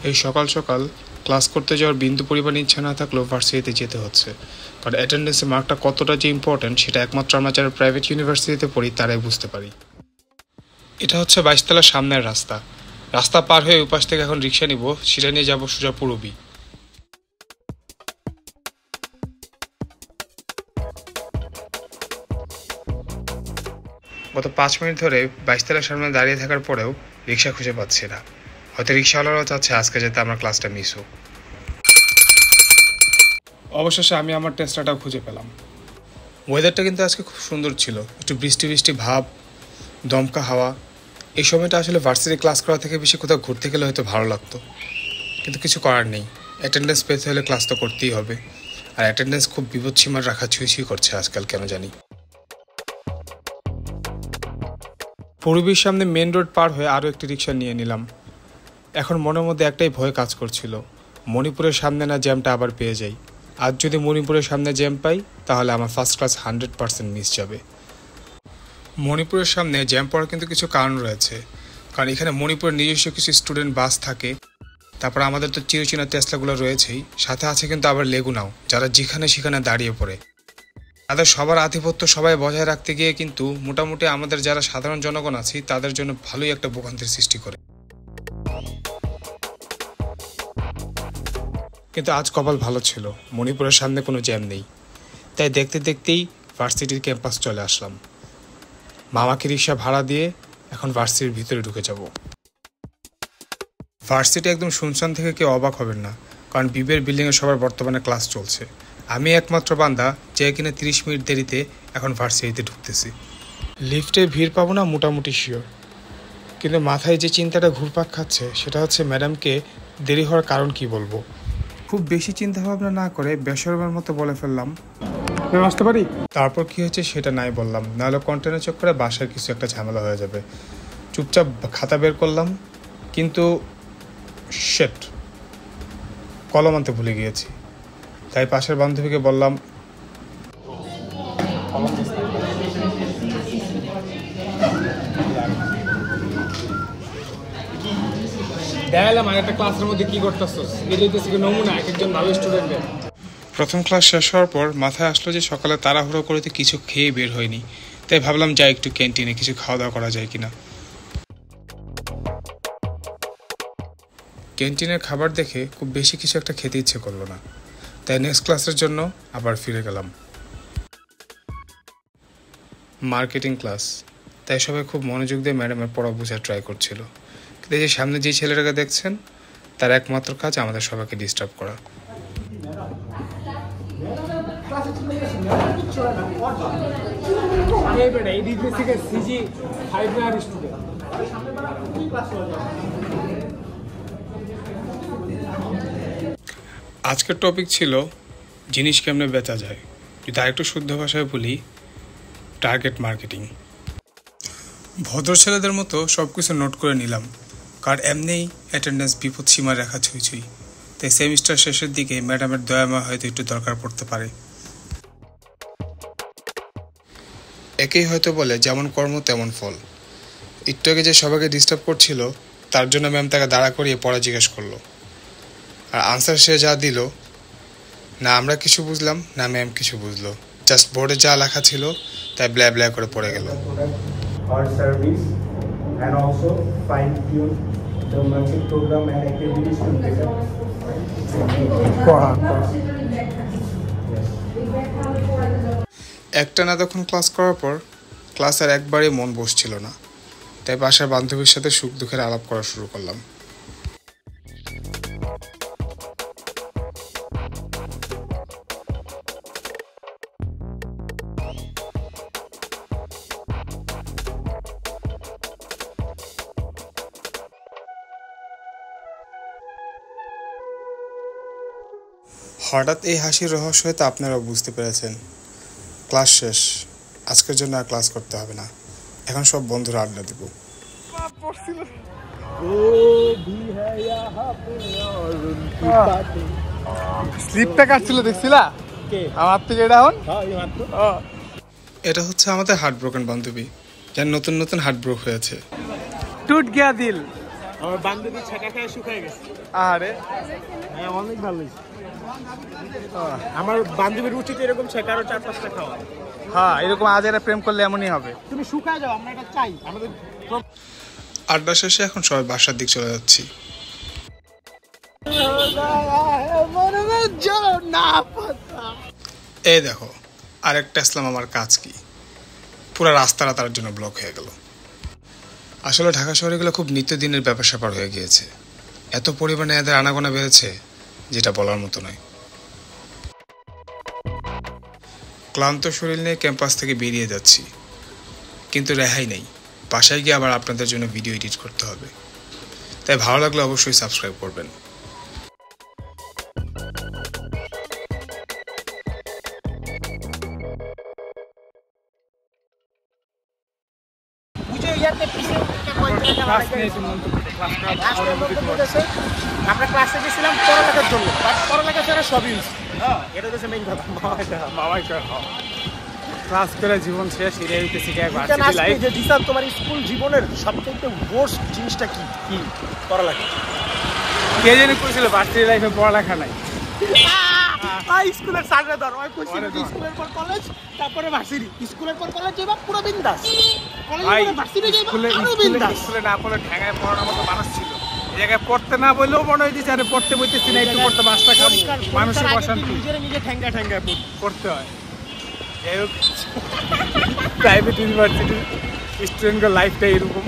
এই সকাল সকাল ক্লাস করতে যাওয়ার বিন্দু পরিমাণ ইচ্ছা না থাকলেও ভার্সিটিতে যেতে হচ্ছে, কারণ অ্যাটেন্ডেন্সের মার্কটা কতটা যে ইম্পর্ট্যান্ট সেটা একমাত্র আমরা যারা প্রাইভেট ইউনিভার্সিটিতে পড়ি তারাই বুঝতে পারি। এটা হচ্ছে 22 তলার সামনের রাস্তা পার হয়ে উপাস থেকে এখন রিক্সা নিব, সেটা নিয়ে যাবো সোজা পূরবী। গত 5 মিনিট ধরে 22 তলার সামনে দাঁড়িয়ে থাকার পরেও রিক্সা খুঁজে পাচ্ছি না। হয়তো রিক্সাওয়ালারাও চাচ্ছে আজকে যাতে আমরা ক্লাসটা মিস হোক। অবশেষে আমি আমার টেস্টাটাও খুঁজে পেলাম। ওয়েদারটা কিন্তু আজকে খুব সুন্দর ছিল, একটু বৃষ্টি বৃষ্টি ভাব, দমকা হাওয়া। এই সময়টা আসলে ভার্সিটি ক্লাস করা থেকে বেশি কোথাও ঘুরতে গেলে হয়তো ভালো লাগতো, কিন্তু কিছু করার নেই। অ্যাটেন্ডেন্স পেতে হলে ক্লাস তো করতেই হবে, আর অ্যাটেন্ডেন্স খুব বিপদসীমার রাখা ছুঁই করছে আজকাল কেন জানি। পূর্বীর সামনে মেন রোড পার হয়ে আরও একটি রিক্সা নিয়ে নিলাম। এখন মনের মধ্যে একটাই ভয় কাজ করছিল, মণিপুরের সামনে না জ্যামটা আবার পেয়ে যাই। আজ যদি মণিপুরের সামনে জ্যাম পাই তাহলে আমার ফার্স্ট ক্লাস 100% মিস যাবে। মণিপুরের সামনে জ্যাম পড়ার কিন্তু কিছু কারণ রয়েছে, কারণ এখানে মণিপুরের নিজস্ব কিছু স্টুডেন্ট বাস থাকে, তারপর আমাদের তো চিরচেনা টেসলাগুলো রয়েছেই, সাথে আছে কিন্তু আবার লেগুনাও, যারা যেখানে সেখানে দাঁড়িয়ে পড়ে। তাদের সবার আধিপত্য সবাই বজায় রাখতে গিয়ে কিন্তু মোটামুটি আমাদের যারা সাধারণ জনগণ আছি তাদের জন্য ভালোই একটা ভোগান্তির সৃষ্টি করে। কিন্তু আজ কপাল ভালো ছিল, মণিপুরের সামনে কোনো জ্যাম নেই, তাই দেখতে দেখতেই ভার্সিটির ক্যাম্পাস চলে আসলাম। মামাকে রিক্সা ভাড়া দিয়ে এখন ভার্সিটির ভিতরে ঢুকে যাব। ভার্সিটি একদম শুনশান থেকে কেউ অবাক হবেন না, কারণ বিবের বিল্ডিংয়ে সবার বর্তমানে ক্লাস চলছে। আমি একমাত্র বান্দা যে কিনা 30 মিনিট দেরিতে এখন ভার্সিটিতে ঢুকতেছি। লিফটে ভিড় পাবো না মোটামুটি শিওর, কিন্তু মাথায় যে চিন্তাটা ঘুরপাক খাচ্ছে সেটা হচ্ছে ম্যাডামকে দেরি হওয়ার কারণ কি বলবো। খুব বেশি চিন্তা ভাবনা না করে বেসরবার মতো বলে ফেললাম, আসতে পারি। তারপর কি হয়েছে সেটা নাই বললাম, নাহলে কন্টেনার চক্করে বাসায় কিছু একটা ঝামেলা হয়ে যাবে। চুপচাপ খাতা বের করলাম, কিন্তু শেট, কলম আনতে ভুলে গিয়েছি। তাই পাশের বান্ধবীকে বললাম, প্রথম ক্লাস শেষ হওয়ার পর মাথায় আসলো যে সকালে তাড়াহুড়ো করে কিছু খেয়ে বের হয়নি, তাই ভাবলাম যাই একটু ক্যান্টিনে কিছু খাওয়া দাওয়া করা যায় কিনা। ক্যান্টিনের খাবার দেখে খুব বেশি কিছু একটা খেতে ইচ্ছে করলো না, তাই নেক্সট ক্লাসের জন্য আবার ফিরে গেলাম। মার্কেটিং ক্লাস, তাই সবাই খুব মনোযোগ দিয়ে ম্যাডামের পড়া বোঝার ট্রাই করছিল, কিন্তু এই যে সামনে যে ছেলেটাকে দেখছেন তার একমাত্র কাজ আমাদের সবাইকে ডিস্টার্ব করা। আজকের টপিক ছিল জিনিস কেমনে বেচা যায়, যদি আরেকটু শুদ্ধ ভাষায় বলি টার্গেট মার্কেটিং। ভদ্র ছেলেদের মতো সব কিছু নোট করে নিলাম, কারণ এমনিই অ্যাটেন্ডেন্স বিপদ সীমা রেখা ছুঁই, তাই সেমিস্টার শেষের দিকে ম্যাডামের দয়াময় হয়তো একটু দরকার পড়তে পারে। একেই হয়তো বলে যেমন কর্ম তেমন ফল। একটু আগে যে সবাইকে ডিস্টার্ব করছিল তার জন্য ম্যাম তাকে দাঁড়া করিয়ে পড়া জিজ্ঞেস করলো, আর আনসার সে যা দিল, না আমরা কিছু বুঝলাম না ম্যাম কিছু বুঝলো, জাস্ট বোর্ডে যা লেখা ছিল তাই ব্ল্যা ব্ল্যা করে পড়ে গেল। একটা না তখন ক্লাস করার পর ক্লাস আর একবারে মন বসছিল না, তাই বাসার বান্ধবীর সাথে সুখ দুঃখের আলাপ করা শুরু করলাম। হঠাৎ এই হাসির রহস্য হয়তো আপনারাও বুঝতে পেরেছেন। ক্লাস শেষ, আজকের জন্য আর ক্লাস করতে হবে না, এখন সব বন্ধুরা আড্ডা দিব। স্লিপটা কাটছিল দেখছিলা আমার থেকে, এটা হচ্ছে আমাদের হার্ট ব্রোকেন বান্ধবী, যার নতুন নতুন হার্ট ব্রোক হয়েছে। টুট গিয়া দিল, আমার বান্ধবী ছেঁকা খেয়ে শুকিয়ে গেছে। আরে হ্যাঁ, অনেক ভালো হয়েছে। আমার বান্ধবীর উচিত এরকম ছেঁকা আরো 4-5টা খাওয়া। হ্যাঁ, এরকম আজ এরা প্রেম করলে এমনই হবে। তুমি শুকায় যাও, আমরা এটা চাই। আমাদের আড্ডা শেষে এখন সবাই বাসার দিক চলে যাচ্ছি। এই দেখো, আরেকটা ইসলাম আমার কাজ কি, পুরো রাস্তাটা তার জন্য ব্লক হয়ে গেল। আসলে ঢাকা শহরে গেলে খুব নিত্যদিনের ব্যাপার স্যাপার হয়ে গিয়েছে। এত পরিমাণে এদের আনাগোনা বেড়েছে যেটা বলার মতো নয়। ক্লান্ত শরীর নিয়ে ক্যাম্পাস থেকে বেরিয়ে যাচ্ছি, কিন্তু রেহাই নেই। বাসায় গিয়ে আবার আপনাদের জন্য ভিডিও এডিট করতে হবে, তাই ভালো লাগলে অবশ্যই সাবস্ক্রাইব করবেন। আমরা ক্লাসে গেছিলাম পড়ালেখার জন্য, পড়ালেখা ছাড়া সবই এটা হচ্ছে মেইন কথা। ক্লাস করে জীবন শেষ, তোমার স্কুল জীবনের সবথেকে ওয়ার্স্ট জিনিসটা কি? কি? পড়ালেখা। কে জানি কইছিল ভার্সিটি লাইফে পড়ালেখা নাই। স্কুলের সার্ভে ধর, ওই কইছিল স্কুলের পর কলেজ, তারপরে ভার্সিটি। স্কুলের পর কলেজ যাবা পুরো বিন্দাস, কলেজের পর ভার্সিটি যাবা আরো বিন্দাস। স্কুলে না পড়লে ঠ্যাঙায় পড়ানোর মতো মানুষ ছিল। এই জায়গায় পড়তে না বললেও মনে হইতেছে আরে পড়তে বইতেছি না, একটু পড়তে মাছটা খাবো। মানুষের অশান্তি, নিজে ঠ্যাঙ্গা ঠ্যাঙ্গা পড়তে হয়। যাই হোক, প্রাইভেট ইউনিভার্সিটির স্টুডেন্টের লাইফটা এরকম।